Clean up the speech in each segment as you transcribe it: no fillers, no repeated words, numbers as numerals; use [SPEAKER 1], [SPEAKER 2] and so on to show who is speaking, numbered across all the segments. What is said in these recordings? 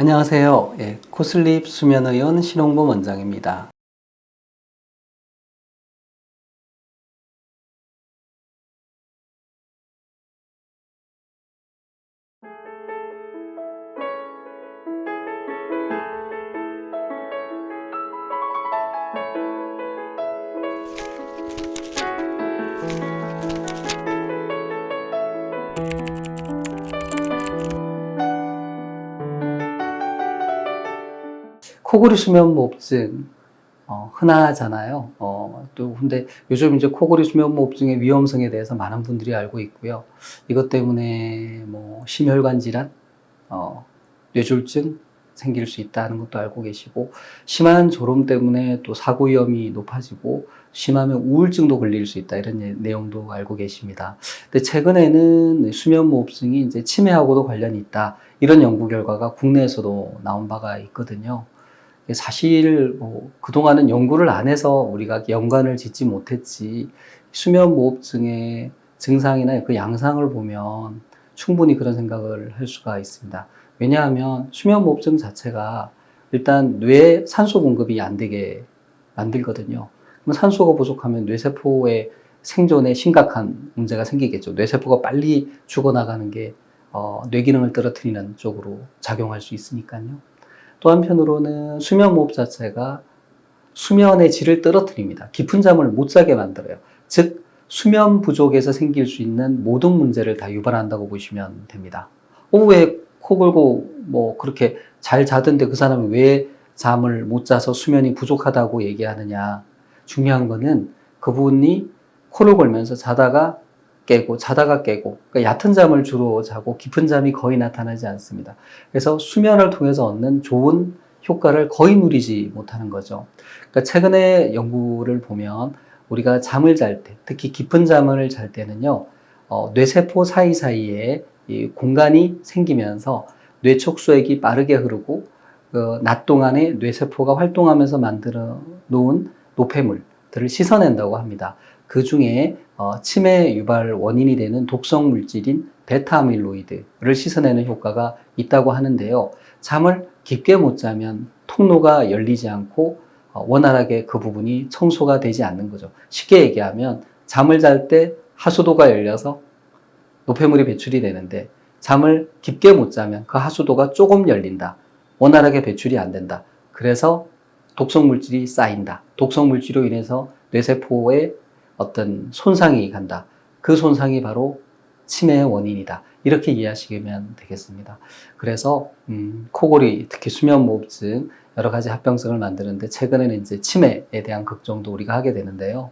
[SPEAKER 1] 안녕하세요. 코슬립 수면의원 신홍범 원장입니다. 코골이 수면무호흡증 흔하잖아요. 또 근데 요즘 이제 코골이 수면무호흡증의 위험성에 대해서 많은 분들이 알고 있고요. 이것 때문에 뭐 심혈관 질환, 뇌졸중 생길 수 있다는 것도 알고 계시고, 심한 졸음 때문에 또 사고 위험이 높아지고, 심하면 우울증도 걸릴 수 있다, 이런 내용도 알고 계십니다. 근데 최근에는 수면무호흡증이 이제 치매하고도 관련이 있다, 이런 연구 결과가 국내에서도 나온 바가 있거든요. 사실 뭐 그동안은 연구를 안 해서 우리가 연관을 짓지 못했지, 수면무호흡증의 증상이나 그 양상을 보면 충분히 그런 생각을 할 수가 있습니다. 왜냐하면 수면무호흡증 자체가 일단 뇌에 산소 공급이 안 되게 만들거든요. 그럼 산소가 부족하면 뇌세포의 생존에 심각한 문제가 생기겠죠. 뇌세포가 빨리 죽어나가는 게 뇌 기능을 떨어뜨리는 쪽으로 작용할 수 있으니까요. 또 한편으로는 수면무호흡 자체가 수면의 질을 떨어뜨립니다. 깊은 잠을 못 자게 만들어요. 즉, 수면 부족에서 생길 수 있는 모든 문제를 다 유발한다고 보시면 됩니다. 왜 코 골고 뭐 그렇게 잘 자던데 그 사람이 왜 잠을 못 자서 수면이 부족하다고 얘기하느냐. 중요한 거는 그분이 코를 골면서 자다가 깨고 자다가 깨고, 그러니까 얕은 잠을 주로 자고 깊은 잠이 거의 나타나지 않습니다. 그래서 수면을 통해서 얻는 좋은 효과를 거의 누리지 못하는 거죠. 그러니까 최근에 연구를 보면 우리가 잠을 잘 때, 특히 깊은 잠을 잘 때는요, 뇌세포 사이사이에 이 공간이 생기면서 뇌촉수액이 빠르게 흐르고, 낮 동안에 뇌세포가 활동하면서 만들어 놓은 노폐물들을 씻어낸다고 합니다. 그 중에 치매 유발 원인이 되는 독성 물질인 베타 아밀로이드를 씻어내는 효과가 있다고 하는데요. 잠을 깊게 못 자면 통로가 열리지 않고 원활하게 그 부분이 청소가 되지 않는 거죠. 쉽게 얘기하면 잠을 잘 때 하수도가 열려서 노폐물이 배출이 되는데, 잠을 깊게 못 자면 그 하수도가 조금 열린다. 원활하게 배출이 안 된다. 그래서 독성 물질이 쌓인다. 독성 물질로 인해서 뇌세포에 어떤 손상이 간다. 그 손상이 바로 치매의 원인이다. 이렇게 이해하시면 되겠습니다. 그래서 코골이, 특히 수면무호흡증 여러 가지 합병증을 만드는데, 최근에는 이제 치매에 대한 걱정도 우리가 하게 되는데요.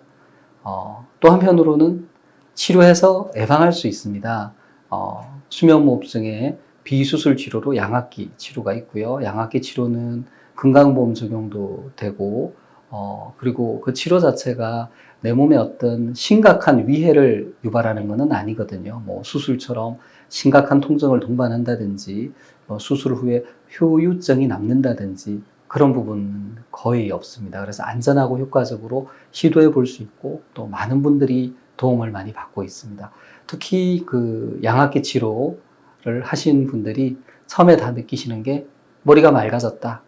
[SPEAKER 1] 또 한편으로는 치료해서 예방할 수 있습니다. 수면무호흡증의 비수술 치료로 양압기 치료가 있고요. 양압기 치료는 건강보험 적용도 되고, 그리고 그 치료 자체가 내 몸에 어떤 심각한 위해를 유발하는 것은 아니거든요. 뭐 수술처럼 심각한 통증을 동반한다든지, 수술 후에 후유증이 남는다든지, 그런 부분은 거의 없습니다. 그래서 안전하고 효과적으로 시도해 볼 수 있고, 또 많은 분들이 도움을 많이 받고 있습니다. 특히 그 양압기 치료를 하신 분들이 처음에 다 느끼시는 게 머리가 맑아졌다,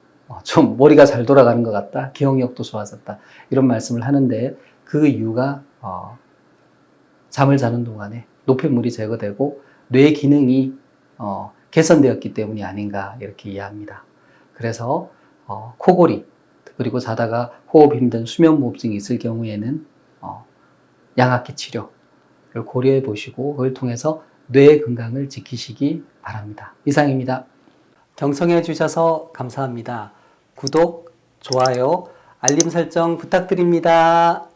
[SPEAKER 1] 좀 머리가 잘 돌아가는 것 같다, 기억력도 좋아졌다, 이런 말씀을 하는데, 그 이유가 잠을 자는 동안에 노폐물이 제거되고 뇌 기능이 개선되었기 때문이 아닌가, 이렇게 이해합니다. 그래서 코골이, 그리고 자다가 호흡 힘든 수면무호흡증이 있을 경우에는 양압기 치료를 고려해 보시고, 그걸 통해서 뇌 건강을 지키시기 바랍니다. 이상입니다. 경청해 주셔서 감사합니다. 구독, 좋아요, 알림 설정 부탁드립니다.